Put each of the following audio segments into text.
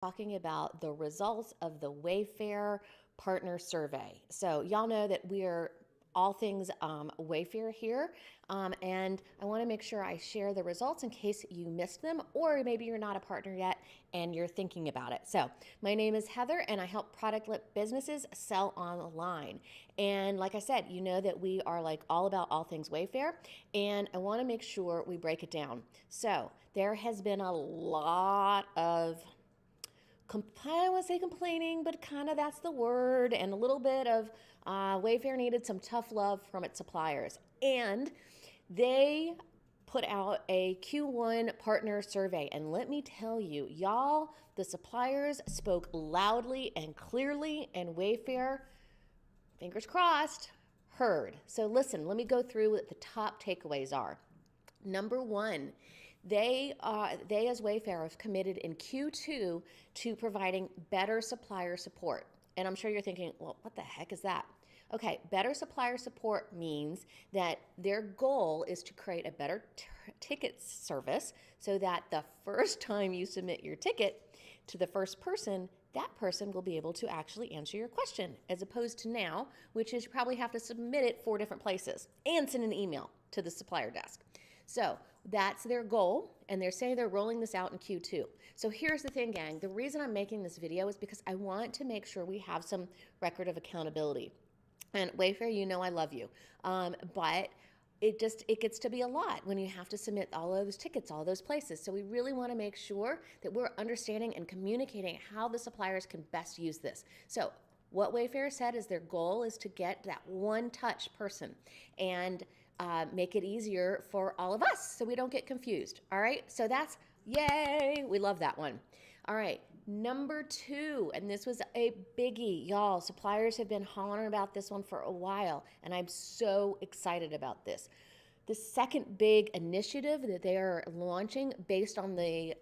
talking about the results of the Wayfair Partner Survey. So, y'all know that we're all things Wayfair here, and I want to make sure I share the results in case you missed them, or maybe you're not a partner yet and you're thinking about it. So, my name is Heather, and I help product-led businesses sell online. And like I said, you know that we are like all about all things Wayfair, and I want to make sure we break it down. So, there has been a lot of I don't want to say complaining, but kind of that's the word, and a little bit of Wayfair needed some tough love from its suppliers. And they put out a Q1 partner survey. And let me tell you, y'all, the suppliers spoke loudly and clearly, and Wayfair, fingers crossed, heard. So listen, let me go through what the top takeaways are. Number one, they as Wayfair have committed in Q2 to providing better supplier support. And I'm sure you're thinking, well, what the heck is that? Okay, better supplier support means that their goal is to create a better ticket service so that the first time you submit your ticket to the first person, that person will be able to actually answer your question, as opposed to now, which is you probably have to submit it 4 different places and send an email to the supplier desk. So that's their goal, and they're saying they're rolling this out in Q2. So here's the thing, gang. The reason I'm making this video is because I want to make sure we have some record of accountability. And Wayfair, you know I love you, but it gets to be a lot when you have to submit all of those tickets, all those places. So we really want to make sure that we're understanding and communicating how the suppliers can best use this. So what Wayfair said is their goal is to get that one-touch person and make it easier for all of us so we don't get confused. All right, so that's yay, we love that one. All right, number 2, and this was a biggie, y'all. Suppliers have been hollering about this one for a while, and I'm so excited about this. The second big initiative that they are launching based on the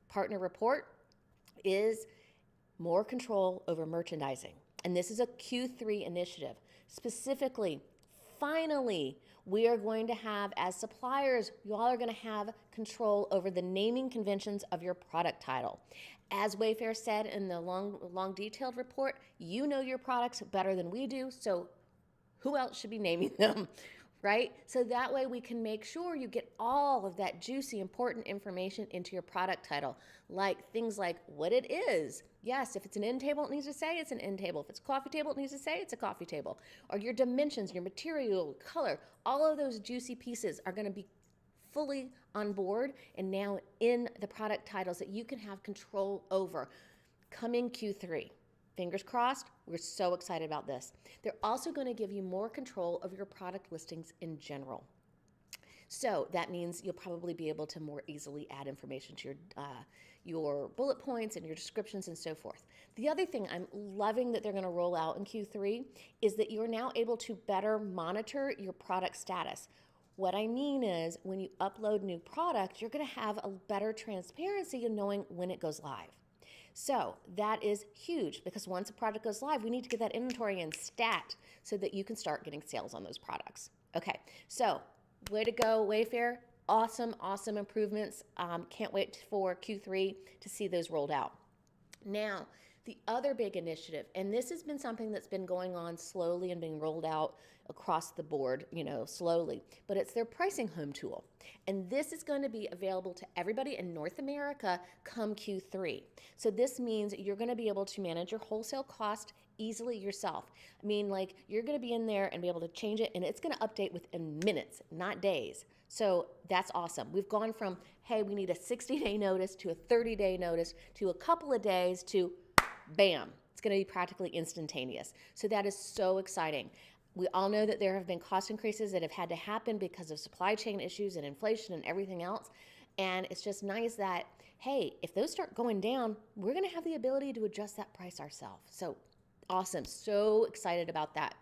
partner report is more control over merchandising. And this is a Q3 initiative. Specifically, finally, we are going to have, as suppliers, you all are going to have control over the naming conventions of your product title. As Wayfair said in the long detailed report, you know your products better than we do, so who else should be naming them, right? So that way we can make sure you get all of that juicy, important information into your product title, like things like what it is. Yes, if it's an end table, it needs to say it's an end table. If it's a coffee table, it needs to say it's a coffee table. Or your dimensions, your material, color, all of those juicy pieces are going to be fully on board and now in the product titles that you can have control over coming Q3. Fingers crossed, we're so excited about this. They're also going to give you more control of your product listings in general. So that means you'll probably be able to more easily add information to your bullet points and your descriptions and so forth. The other thing I'm loving that they're going to roll out in Q3 is that you're now able to better monitor your product status. What I mean is when you upload new product, you're going to have a better transparency in knowing when it goes live. So that is huge because once a product goes live, we need to get that inventory in stat so that you can start getting sales on those products. Okay, so way to go, Wayfair. Awesome, awesome improvements. Can't wait for Q3 to see those rolled out. Now, the other big initiative, and this has been something that's been going on slowly and being rolled out across the board, slowly, but it's their pricing home tool. And this is going to be available to everybody in North America come Q3. So this means you're going to be able to manage your wholesale cost easily yourself. I mean, like you're going to be in there and be able to change it, and it's going to update within minutes, not days. So that's awesome. We've gone from, hey, we need a 60-day notice to a 30-day notice to a couple of days to bam, it's going to be practically instantaneous. So that is so exciting. We all know that there have been cost increases that have had to happen because of supply chain issues and inflation and everything else. And it's just nice that, hey, if those start going down, we're going to have the ability to adjust that price ourselves. So awesome. So excited about that.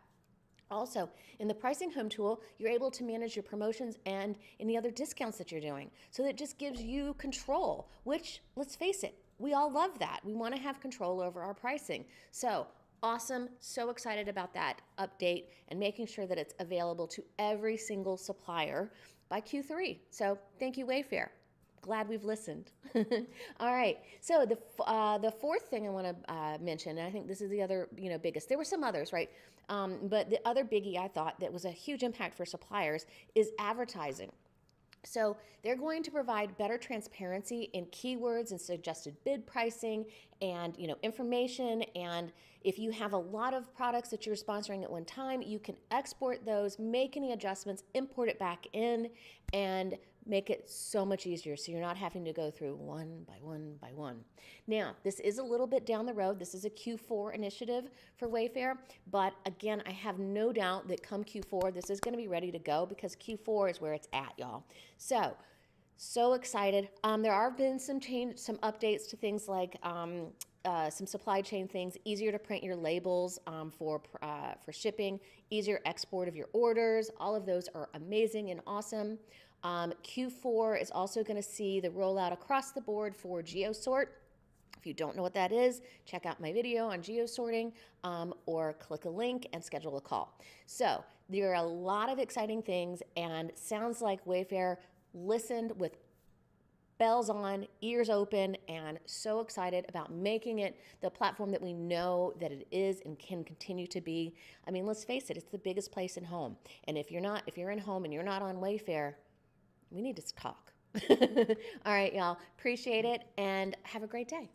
Also, in the pricing home tool, you're able to manage your promotions and any other discounts that you're doing. So that just gives you control, which, let's face it, we all love that. We want to have control over our pricing. So awesome. So excited about that update and making sure that it's available to every single supplier by Q3. So thank you, Wayfair. glad we've listened. All right. So the fourth thing I want to mention, and I think this is the other biggest. There were some others, right? But the other biggie I thought that was a huge impact for suppliers is advertising. So they're going to provide better transparency in keywords and suggested bid pricing and information. And if you have a lot of products that you're sponsoring at one time, you can export those, make any adjustments, import it back in, and make it so much easier so you're not having to go through one by one by one. Now, this is a little bit down the road. This is a Q4 initiative for Wayfair, but again, I have no doubt that come Q4, this is going to be ready to go because Q4 is where it's at, y'all. So excited. There have been some updates to things like some supply chain things, easier to print your labels for shipping, easier export of your orders. All of those are amazing and awesome. Q4 is also going to see the rollout across the board for GeoSort. If you don't know what that is, check out my video on geosorting or click a link and schedule a call. So there are a lot of exciting things, and sounds like Wayfair listened with bells on, ears open, and so excited about making it the platform that we know that it is and can continue to be. I mean, let's face it, it's the biggest place in home. And if you're in home and you're not on Wayfair, we need to talk. All right, y'all. Appreciate it and have a great day.